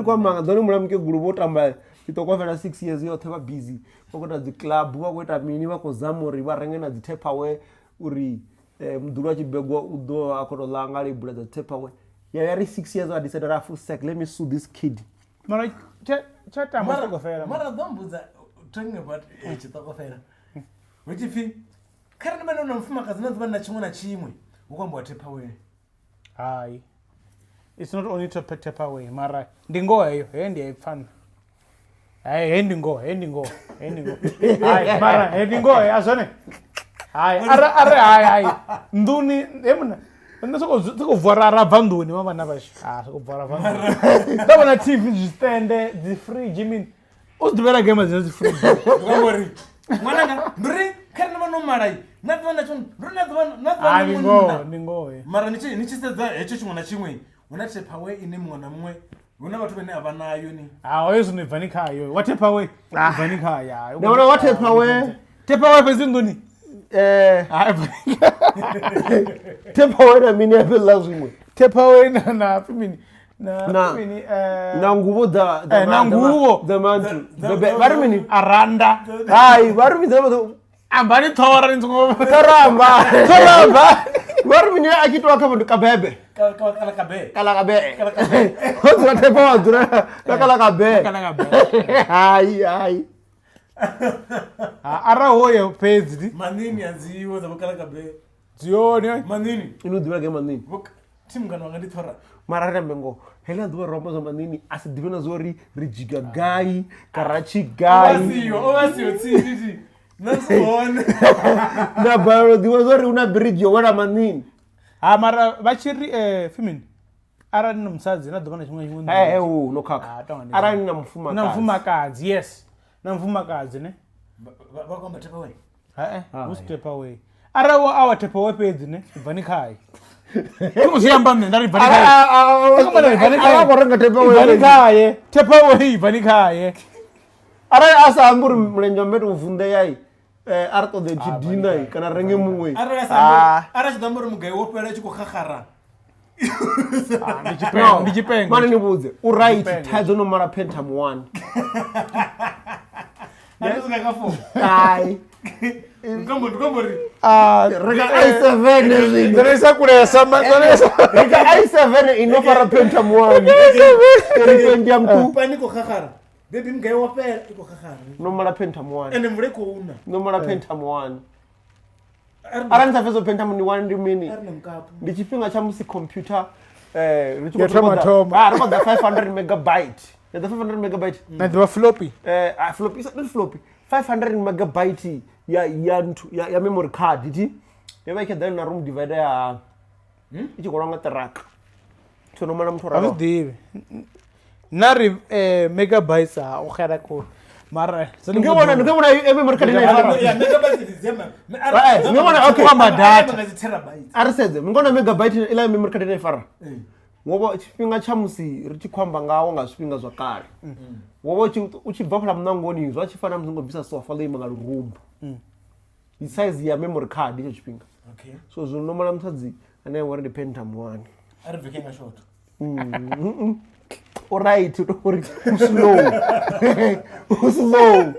Kwa manga doni mulamke group otamba itokofera 6 years yothe va busy vakuita dzi club vakuita mini vakozama uri varenge na dzi takeaway uri mudhuri wachibegwa udo akotola libula dzi takeaway yari 6 years I decided I feel sick, let me sue this kid. Mara chata mara mara dombuza talking about chitokofera wechifi kana mano na Mufumakadzi Na chimwe na chimwe ukwamba takeaway. Hai, it's not only to put takeaway mara ndingo hiyo ndi fun. Hai ndingo hai mara ndingo azone hai hai nduni emna ndiko vora ravanduni mama navashi sikuvhara vanduni ndabona TV zvistende dzi fridge mean uzidivera game dzinodzi fridge ngambori mwananga nduri kana mano marai nadziona chon nduri nadziona ndingo mara nichisedza hecho chimwe na chimwe una takeaway ine mumwe na mumwe una vatu vene avanayo ni wewe univhanika hayo what takeaway vhanika haya ndabona what takeaway kwezinduni takeaway na mini apela zvimwe takeaway na pimini na nguvo na nguvo dzamantu vari mini aranda hai vari mini ambani thora nzongo toramba vari mini achitwa kama kabebe kala kabe ozwa takeaway dura kala kabe hai ara hoye pezi manini aziwo zabakala kabe zioni manini inodhura ke manini timngano wangandithora mara rembengo hela dhuva rombo za manini asidivena zori rijiga gai karachi gai ovasiyo tsiri nasone na baro diwa zori una bridge yowera manini mara vachiri femini Arali nomsadzi nadhuvana chimwe no kaka Arali na Mufumakadzi yes na Mufumakadzi ne vakwamba takeaway who's takeaway arawo awa takeaway pedzi ne ibvanikai kumuziyamba mne ndari ibvanikaye takeaway ibvanikaye Arali asa amburi mlenjo mbetu uvunde yai arto de chidina kana renge mumwe Arali chidamburi mugai wopera chikokhara ndichipenga mani nibuze uright tadzo no mara pentam 1 hai ngombori rega i7 zvinhu ndoresa kuresa rega i7 inofara pentam 1 pentam 2 paniko khakara baby mugai wopera ikokhara no mara pentam 1 ene mureko una no mara pentam 1 Arali ndafezo pentam ni 1 ndimini ndichipinga cha musi computer Rikoda 500 megabyte. The 500 megabyte. And they were floppy. Floppy, not floppy. 500 megabyte ya memory card iti. Yeba ikeda na room divider ya ichi koranga track. So no mana mthora. Avudive. Nari megabytes okhera ko. Mara ngibona memory card ina ya megabyte dizema ngibona okay kwamba data terabyte arisedze ngibona megabyte ila memory card ina fara ngoba chipinga cha musi richikwamba ngawo ngazvipinga zvakare ngoba uchibva pala munangoni zvachifana muzingobvisa sofa leima ngarurumbu size ya memory card icho chipinga okay so zvinomala mutadzi ane already pentam 1 ari vikenga short alright uri slow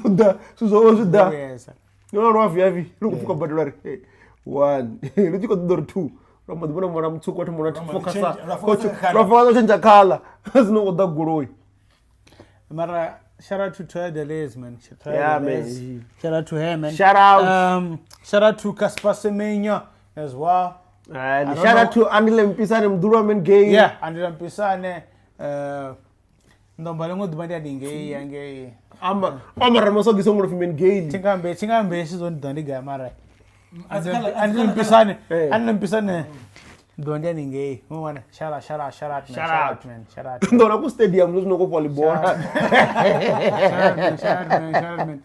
da suzo yes no yavi rukufuka badala ri 1 ruchiko dor 2 ramba dibona mwana mtsuko kuti mwana tifokasa rafa chenja kala zino kuda guroi mara shout out to Toya Deleuze man shout out to him man shout out to Caspar Semenya as well and shout out to Andile Mpisane mdurwa men gay Andile Mpisane ndombale ngodumandi adinge yange amara mosogiso ngoro fimen gay tingambe sizondiga mara Andile Mpisane ndondi adinge mwana shout out man ndona ku stadium luzinoko volleyball shout out man